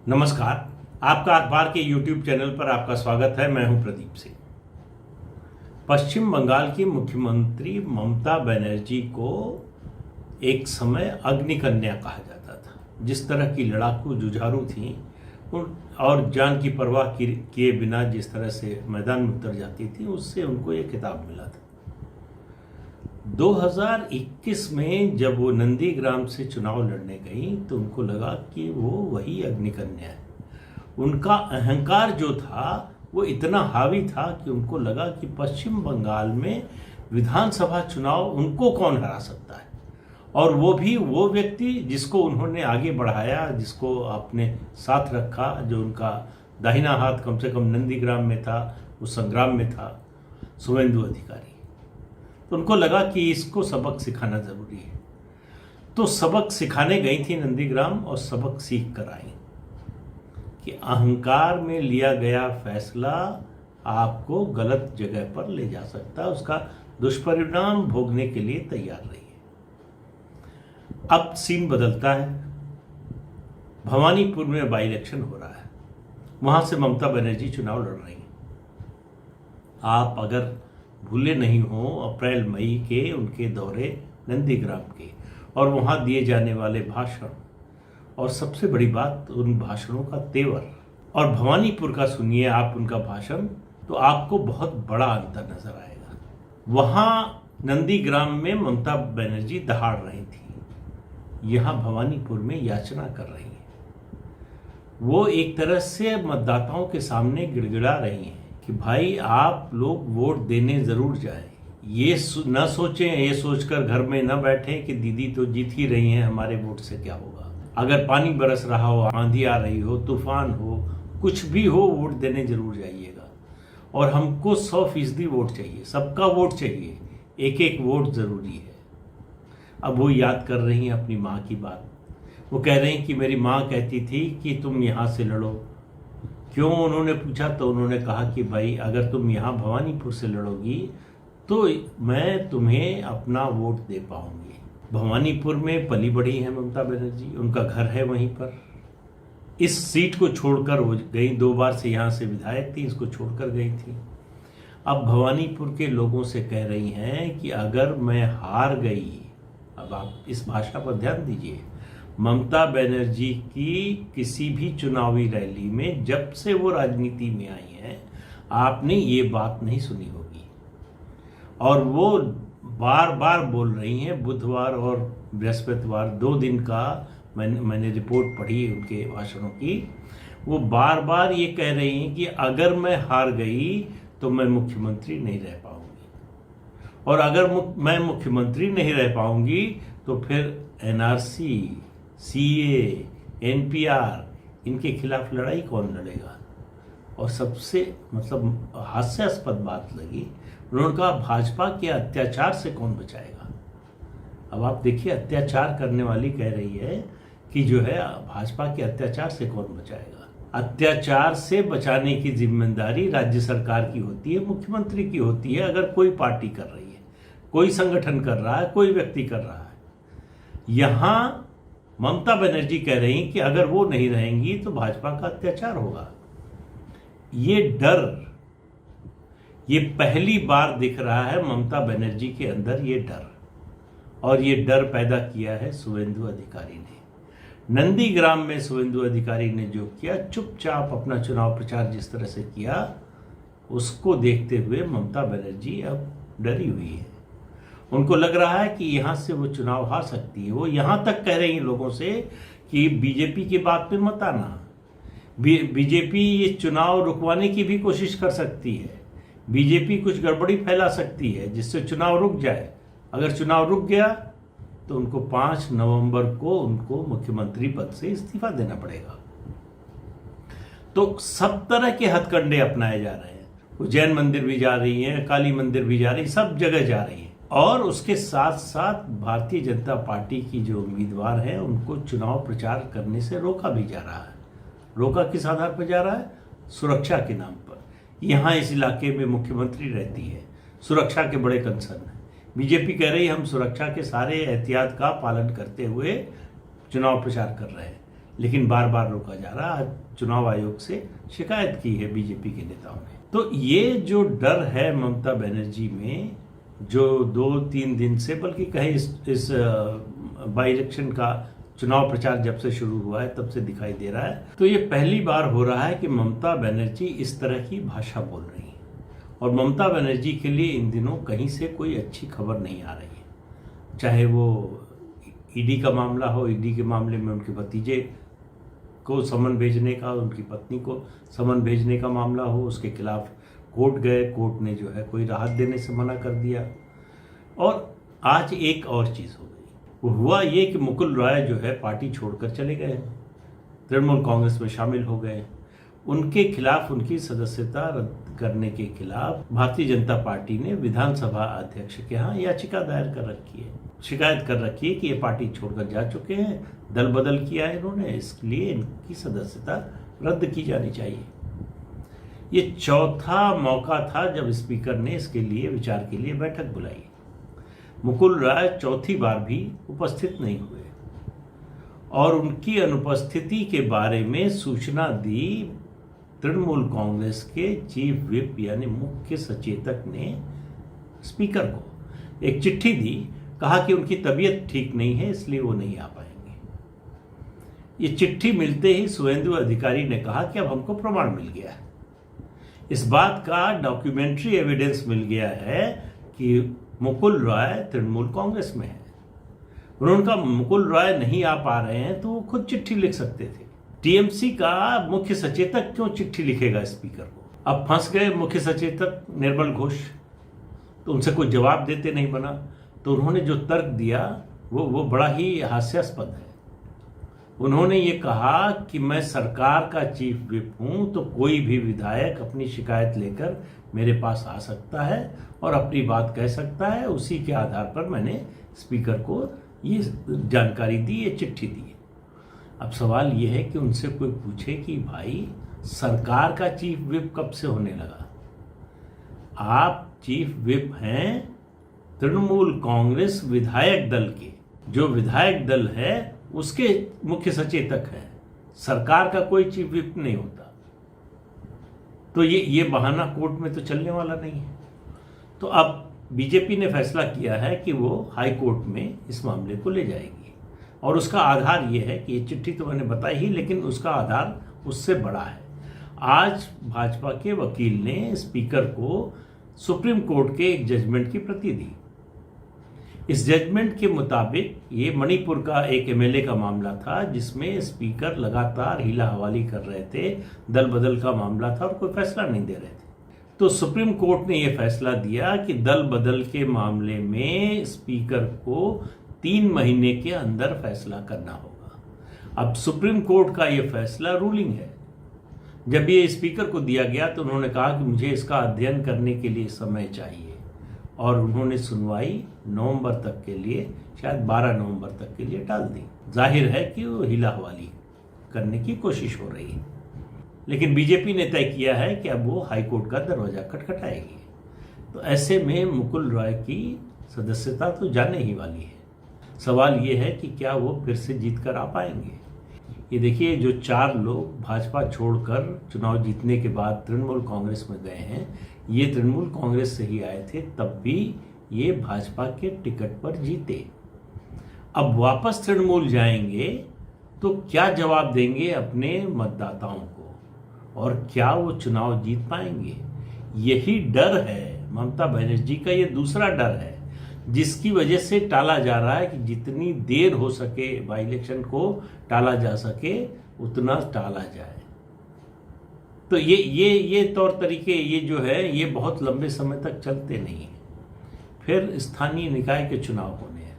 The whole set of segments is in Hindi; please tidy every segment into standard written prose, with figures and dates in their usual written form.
नमस्कार। आपका अखबार के YouTube चैनल पर आपका स्वागत है। मैं हूं प्रदीप सिंह। पश्चिम बंगाल की मुख्यमंत्री ममता बनर्जी को एक समय अग्निकन्या कहा जाता था। जिस तरह की लड़ाकू जुझारू थी और जान की परवाह किए बिना जिस तरह से मैदान में उतर जाती थी, उससे उनको ये खिताब मिला था। 2021 में जब वो नंदीग्राम से चुनाव लड़ने गई तो उनको लगा कि वो वही अग्निकन्या है। उनका अहंकार जो था वो इतना हावी था कि उनको लगा कि पश्चिम बंगाल में विधानसभा चुनाव उनको कौन हरा सकता है, और वो भी वो व्यक्ति जिसको उन्होंने आगे बढ़ाया, जिसको आपने साथ रखा, जो उनका दाहिना हाथ कम से कम नंदीग्राम में था, उस संग्राम में था, शुवेंदु अधिकारी। तो उनको लगा कि इसको सबक सिखाना जरूरी है। तो सबक सिखाने गई थी नंदीग्राम और सबक सीख कर आई कि अहंकार में लिया गया फैसला आपको गलत जगह पर ले जा सकता है, उसका दुष्परिणाम भोगने के लिए तैयार रहिए। अब सीन बदलता है। भवानीपुर में बाई इलेक्शन हो रहा है, वहां से ममता बनर्जी चुनाव लड़ रही हैं। आप अगर भूले नहीं हो, अप्रैल मई के उनके दौरे नंदीग्राम के और वहाँ दिए जाने वाले भाषण, और सबसे बड़ी बात उन भाषणों का तेवर, और भवानीपुर का सुनिए आप उनका भाषण तो आपको बहुत बड़ा अंतर नजर आएगा। वहाँ नंदीग्राम में ममता बनर्जी दहाड़ रही थी, यहाँ भवानीपुर में याचना कर रही हैं। वो एक तरह से मतदाताओं के सामने गिड़गिड़ा रही हैं कि भाई आप लोग वोट देने जरूर जाएं। ये न सोचें, ये सोचकर घर में न बैठें कि दीदी तो जीत ही रही हैं, हमारे वोट से क्या होगा। अगर पानी बरस रहा हो, आंधी आ रही हो, तूफान हो, कुछ भी हो, वोट देने जरूर जाइएगा। और हमको 100% वोट चाहिए, सबका वोट चाहिए, एक एक वोट जरूरी है। अब वो याद कर रही हैं अपनी माँ की बात। वो कह रही हैं कि मेरी माँ कहती थी कि तुम यहाँ से लड़ो। क्यों, उन्होंने पूछा तो उन्होंने कहा कि भाई अगर तुम यहाँ भवानीपुर से लड़ोगी तो मैं तुम्हें अपना वोट दे पाऊंगी। भवानीपुर में पली बढ़ी है ममता बनर्जी, उनका घर है वहीं पर। इस सीट को छोड़कर वो गई, 2 बार से यहाँ से विधायक थी, इसको छोड़कर गई थी। अब भवानीपुर के लोगों से कह रही हैं कि अगर मैं हार गई, अब आप इस भाषा पर ध्यान दीजिए, ममता बनर्जी की किसी भी चुनावी रैली में जब से वो राजनीति में आई हैं आपने ये बात नहीं सुनी होगी। और वो बार बार बोल रही हैं, बुधवार और बृहस्पतिवार 2 दिन का मैंने रिपोर्ट पढ़ी उनके भाषणों की। वो बार बार ये कह रही हैं कि अगर मैं हार गई तो मैं मुख्यमंत्री नहीं रह पाऊंगी, और अगर मैं मुख्यमंत्री नहीं रह पाऊंगी तो फिर NRC, CA, NPR इनके खिलाफ लड़ाई कौन लड़ेगा। और सबसे हास्यास्पद बात लगी, उन्होंने कहा भाजपा के अत्याचार से कौन बचाएगा। अब आप देखिए, अत्याचार करने वाली कह रही है कि जो है भाजपा के अत्याचार से कौन बचाएगा। अत्याचार से बचाने की जिम्मेदारी राज्य सरकार की होती है, मुख्यमंत्री की होती है। अगर कोई पार्टी कर रही है, कोई संगठन कर रहा है, कोई व्यक्ति कर रहा है। यहां ममता बनर्जी कह रही कि अगर वो नहीं रहेंगी तो भाजपा का अत्याचार होगा। ये डर, ये पहली बार दिख रहा है ममता बनर्जी के अंदर ये डर, और ये डर पैदा किया है शुवेंदु अधिकारी ने। नंदीग्राम में शुवेंदु अधिकारी ने जो किया, चुपचाप अपना चुनाव प्रचार जिस तरह से किया, उसको देखते हुए ममता बनर्जी अब डरी हुई है। उनको लग रहा है कि यहाँ से वो चुनाव हार सकती है। वो यहाँ तक कह रही हैं लोगों से कि बीजेपी की बात पे मत आना, बीजेपी ये चुनाव रुकवाने की भी कोशिश कर सकती है, बीजेपी कुछ गड़बड़ी फैला सकती है जिससे चुनाव रुक जाए। अगर चुनाव रुक गया तो उनको 5 नवंबर को उनको मुख्यमंत्री पद से इस्तीफा देना पड़ेगा। तो सब तरह के हथकंडे अपनाए जा रहे हैं। उज्जैन मंदिर भी जा रही है, काली मंदिर भी जा रही, सब जगह जा रही है। और उसके साथ साथ भारतीय जनता पार्टी की जो उम्मीदवार है उनको चुनाव प्रचार करने से रोका भी जा रहा है। रोका किस आधार पर जा रहा है? सुरक्षा के नाम पर। यहाँ इस इलाके में मुख्यमंत्री रहती है, सुरक्षा के बड़े कंसर्न है। बीजेपी कह रही है हम सुरक्षा के सारे एहतियात का पालन करते हुए चुनाव प्रचार कर रहे हैं, लेकिन बार बार रोका जा रहा। आज चुनाव आयोग से शिकायत की है बीजेपी के नेताओं ने। तो ये जो डर है ममता बनर्जी में, जो 2-3 दिन से, बल्कि कहीं इस बाई इलेक्शन का चुनाव प्रचार जब से शुरू हुआ है तब से दिखाई दे रहा है। तो ये पहली बार हो रहा है कि ममता बनर्जी इस तरह की भाषा बोल रही है। और ममता बनर्जी के लिए इन दिनों कहीं से कोई अच्छी खबर नहीं आ रही है। चाहे वो ईडी का मामला हो, ईडी के मामले में उनके भतीजे को समन भेजने का, उनकी पत्नी को समन भेजने का मामला हो, उसके खिलाफ कोर्ट गए, कोर्ट ने जो है कोई राहत देने से मना कर दिया। और आज एक और चीज़ हो गई, वो हुआ ये कि मुकुल रॉय जो है पार्टी छोड़कर चले गए, तृणमूल कांग्रेस में शामिल हो गए। उनके खिलाफ, उनकी सदस्यता रद्द करने के खिलाफ भारतीय जनता पार्टी ने विधानसभा अध्यक्ष के यहाँ याचिका दायर कर रखी है, शिकायत कर रखी है कि ये पार्टी छोड़कर जा चुके हैं, दल बदल किया है इन्होंने, इसलिए इनकी सदस्यता रद्द की जानी चाहिए। ये चौथा मौका था जब स्पीकर ने इसके लिए विचार के लिए बैठक बुलाई। मुकुल रॉय चौथी बार भी उपस्थित नहीं हुए और उनकी अनुपस्थिति के बारे में सूचना दी तृणमूल कांग्रेस के चीफ विप यानी मुख्य सचेतक ने स्पीकर को एक चिट्ठी दी, कहा कि उनकी तबीयत ठीक नहीं है इसलिए वो नहीं आ पाएंगे। ये चिट्ठी मिलते ही शुभेंदु अधिकारी ने कहा कि अब हमको प्रमाण मिल गया है, इस बात का डॉक्यूमेंट्री एविडेंस मिल गया है कि मुकुल रॉय तृणमूल कांग्रेस में है। उन्होंने कहा मुकुल रॉय नहीं आ पा रहे हैं तो वो खुद चिट्ठी लिख सकते थे। टीएमसी का मुख्य सचेतक क्यों चिट्ठी लिखेगा स्पीकर को? अब फंस गए मुख्य सचेतक निर्मल घोष, तो उनसे कोई जवाब देते नहीं बना। तो उन्होंने जो तर्क दिया वो बड़ा ही हास्यास्पद है। उन्होंने ये कहा कि मैं सरकार का चीफ विप हूं, तो कोई भी विधायक अपनी शिकायत लेकर मेरे पास आ सकता है और अपनी बात कह सकता है। उसी के आधार पर मैंने स्पीकर को ये जानकारी दी, ये चिट्ठी दी। अब सवाल ये है कि उनसे कोई पूछे कि भाई सरकार का चीफ विप कब से होने लगा? आप चीफ विप हैं तृणमूल कांग्रेस विधायक दल के, जो विधायक दल है उसके मुख्य सचेतक है, सरकार का कोई चीफ विप नहीं होता। तो ये बहाना कोर्ट में तो चलने वाला नहीं है। तो अब बीजेपी ने फैसला किया है कि वो हाई कोर्ट में इस मामले को ले जाएगी और उसका आधार ये है कि ये चिट्ठी तो मैंने बताई ही, लेकिन उसका आधार उससे बड़ा है। आज भाजपा के वकील ने स्पीकर को सुप्रीम कोर्ट के एक जजमेंट की प्रति दी। इस जजमेंट के मुताबिक ये मणिपुर का एक एमएलए का मामला था जिसमें स्पीकर लगातार हीला हवाली कर रहे थे, दल बदल का मामला था और कोई फैसला नहीं दे रहे थे। तो सुप्रीम कोर्ट ने यह फैसला दिया कि दल बदल के मामले में स्पीकर को 3 महीने के अंदर फैसला करना होगा। अब सुप्रीम कोर्ट का यह फैसला रूलिंग है। जब ये स्पीकर को दिया गया तो उन्होंने कहा कि मुझे इसका अध्ययन करने के लिए समय चाहिए और उन्होंने सुनवाई नवंबर तक के लिए, शायद 12 नवंबर तक के लिए टाल दी। जाहिर है कि वो हीला हवाली करने की कोशिश हो रही है, लेकिन बीजेपी ने तय किया है कि अब वो हाईकोर्ट का दरवाजा खटखटाएगी। तो ऐसे में मुकुल रॉय की सदस्यता तो जाने ही वाली है। सवाल ये है कि क्या वो फिर से जीत कर आ पाएंगे? ये देखिए, जो 4 लोग भाजपा छोड़कर चुनाव जीतने के बाद तृणमूल कांग्रेस में गए हैं, ये तृणमूल कांग्रेस से ही आए थे, तब भी ये भाजपा के टिकट पर जीते। अब वापस तृणमूल जाएंगे तो क्या जवाब देंगे अपने मतदाताओं को और क्या वो चुनाव जीत पाएंगे? यही डर है ममता बनर्जी का, ये दूसरा डर है जिसकी वजह से टाला जा रहा है कि जितनी देर हो सके बाई इलेक्शन को टाला जा सके उतना टाला जाए। तो ये तौर तरीके ये जो है ये बहुत लंबे समय तक चलते नहीं हैं। फिर स्थानीय निकाय के चुनाव होने हैं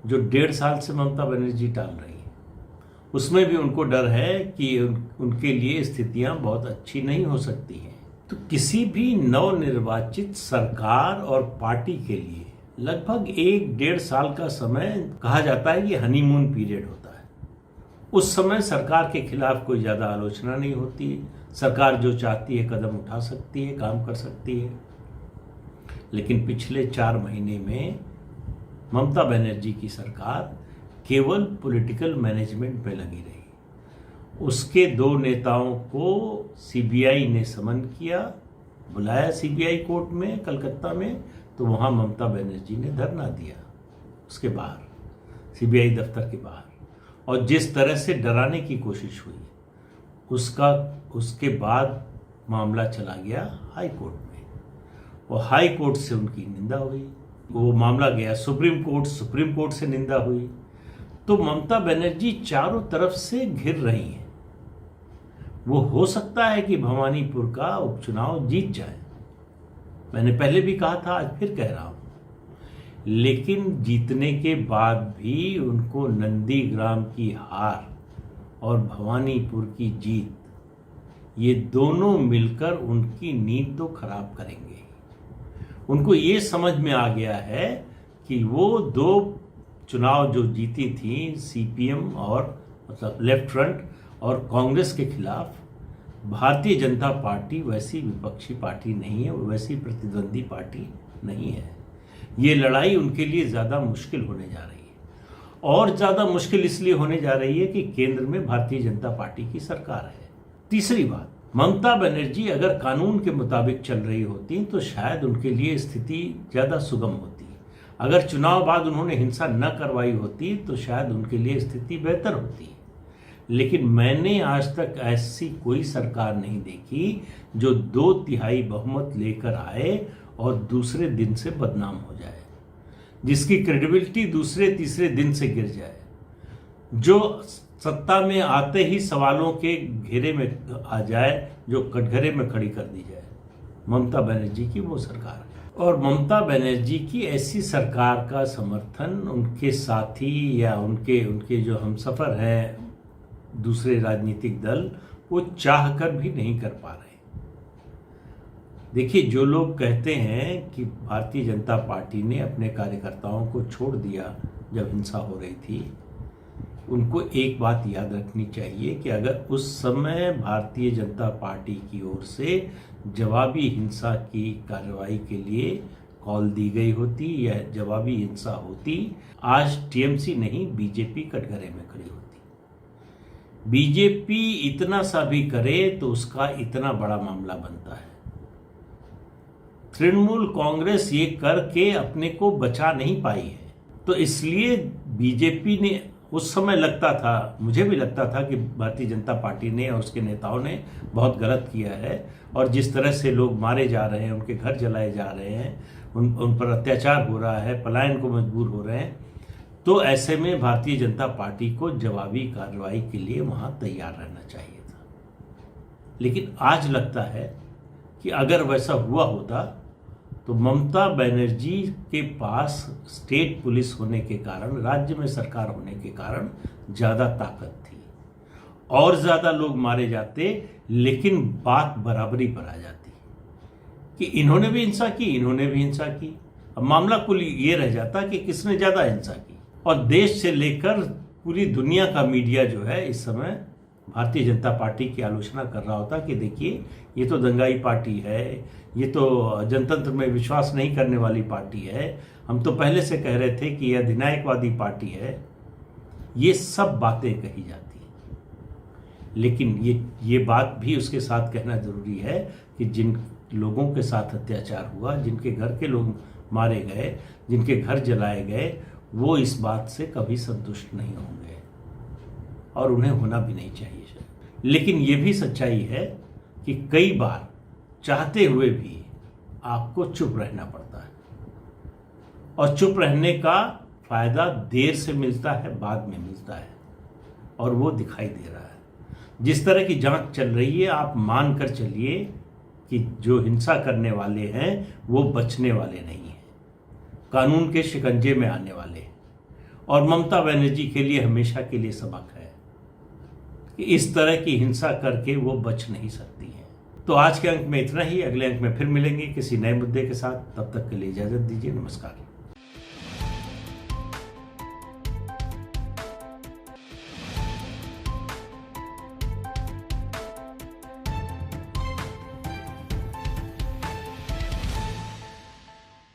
जो 1.5 साल से ममता बनर्जी टाल रही है, उसमें भी उनको डर है कि उनके लिए स्थितियां बहुत अच्छी नहीं हो सकती हैं। तो किसी भी नवनिर्वाचित सरकार और पार्टी के लिए लगभग 1-1.5 साल का समय कहा जाता है कि हनीमून पीरियड होता है। उस समय सरकार के खिलाफ कोई ज़्यादा आलोचना नहीं होती, सरकार जो चाहती है कदम उठा सकती है, काम कर सकती है। लेकिन पिछले 4 महीने में ममता बनर्जी की सरकार केवल पॉलिटिकल मैनेजमेंट में लगी रही। उसके 2 नेताओं को सीबीआई ने समन किया, बुलाया सीबीआई कोर्ट में कलकत्ता में, तो वहाँ ममता बनर्जी ने धरना दिया उसके बाहर, सीबीआई दफ्तर के बाहर, और जिस तरह से डराने की कोशिश हुई उसके बाद मामला चला गया हाई कोर्ट में, और हाई कोर्ट से उनकी निंदा हुई, वो मामला गया सुप्रीम कोर्ट से निंदा हुई। तो ममता बनर्जी चारों तरफ से घिर रही हैं। वो हो सकता है कि भवानीपुर का उपचुनाव जीत जाए, मैंने पहले भी कहा था, आज फिर कह रहा हूं, लेकिन जीतने के बाद भी उनको नंदीग्राम की हार और भवानीपुर की जीत, ये दोनों मिलकर उनकी नींद तो खराब करेंगे। उनको ये समझ में आ गया है कि वो 2 चुनाव जो जीती थी सीपीएम और मतलब लेफ्ट फ्रंट और कांग्रेस के खिलाफ, भारतीय जनता पार्टी वैसी विपक्षी पार्टी नहीं है, वो वैसी प्रतिद्वंदी पार्टी नहीं है। ये लड़ाई उनके लिए ज़्यादा मुश्किल होने जा रही है, और ज़्यादा मुश्किल इसलिए होने जा रही है कि केंद्र में भारतीय जनता पार्टी की सरकार है। तीसरी बात, ममता बनर्जी अगर कानून के मुताबिक चल रही होती तो शायद उनके लिए स्थिति ज़्यादा सुगम होती। अगर चुनाव बाद उन्होंने हिंसा न करवाई होती तो शायद उनके लिए स्थिति बेहतर होती। लेकिन मैंने आज तक ऐसी कोई सरकार नहीं देखी जो 2/3 बहुमत लेकर आए और दूसरे दिन से बदनाम हो जाए, जिसकी क्रेडिबिलिटी दूसरे तीसरे दिन से गिर जाए, जो सत्ता में आते ही सवालों के घेरे में आ जाए, जो कटघरे में खड़ी कर दी जाए। ममता बनर्जी की वो सरकार है, और ममता बनर्जी की ऐसी सरकार का समर्थन उनके साथी या उनके जो हमसफर हैं दूसरे राजनीतिक दल, वो चाह कर भी नहीं कर पा रहे। देखिए, जो लोग कहते हैं कि भारतीय जनता पार्टी ने अपने कार्यकर्ताओं को छोड़ दिया जब हिंसा हो रही थी, उनको एक बात याद रखनी चाहिए कि अगर उस समय भारतीय जनता पार्टी की ओर से जवाबी हिंसा की कार्रवाई के लिए कॉल दी गई होती या जवाबी हिंसा होती, आज टीएमसी नहीं बीजेपी कटघरे में खड़ी होती। बीजेपी इतना सा भी करे तो उसका इतना बड़ा मामला बनता है। तृणमूल कांग्रेस ये करके अपने को बचा नहीं पाई है, तो इसलिए बीजेपी ने, उस समय लगता था, मुझे भी लगता था कि भारतीय जनता पार्टी ने और उसके नेताओं ने बहुत गलत किया है, और जिस तरह से लोग मारे जा रहे हैं, उनके घर जलाए जा रहे हैं, उन पर अत्याचार हो रहा है, पलायन को मजबूर हो रहे हैं, तो ऐसे में भारतीय जनता पार्टी को जवाबी कार्रवाई के लिए वहाँ तैयार रहना चाहिए था। लेकिन आज लगता है कि अगर वैसा हुआ होता तो ममता बनर्जी के पास स्टेट पुलिस होने के कारण, राज्य में सरकार होने के कारण ज़्यादा ताकत थी, और ज़्यादा लोग मारे जाते, लेकिन बात बराबरी पर आ जाती कि इन्होंने भी हिंसा की, इन्होंने भी हिंसा की। अब मामला कुल ये रह जाता कि किसने ज़्यादा हिंसा की, और देश से लेकर पूरी दुनिया का मीडिया जो है इस समय भारतीय जनता पार्टी की आलोचना कर रहा होता कि देखिए, ये तो दंगाई पार्टी है, ये तो जनतंत्र में विश्वास नहीं करने वाली पार्टी है, हम तो पहले से कह रहे थे कि यह अधिनायकवादी पार्टी है। ये सब बातें कही जाती हैं, लेकिन ये बात भी उसके साथ कहना जरूरी है कि जिन लोगों के साथ अत्याचार हुआ, जिनके घर के लोग मारे गए, जिनके घर जलाए गए, वो इस बात से कभी संतुष्ट नहीं होंगे, और उन्हें होना भी नहीं चाहिए। लेकिन ये भी सच्चाई है कि कई बार चाहते हुए भी आपको चुप रहना पड़ता है, और चुप रहने का फायदा देर से मिलता है, बाद में मिलता है, और वो दिखाई दे रहा है। जिस तरह की जांच चल रही है, आप मान कर चलिए कि जो हिंसा करने वाले हैं वो बचने वाले नहीं हैं, कानून के शिकंजे में आने वाले हैं, और ममता बनर्जी के लिए हमेशा के लिए सबक है कि इस तरह की हिंसा करके वो बच नहीं सकती हैं। तो आज के अंक में इतना ही, अगले अंक में फिर मिलेंगे किसी नए मुद्दे के साथ। तब तक के लिए इजाजत दीजिए, नमस्कार।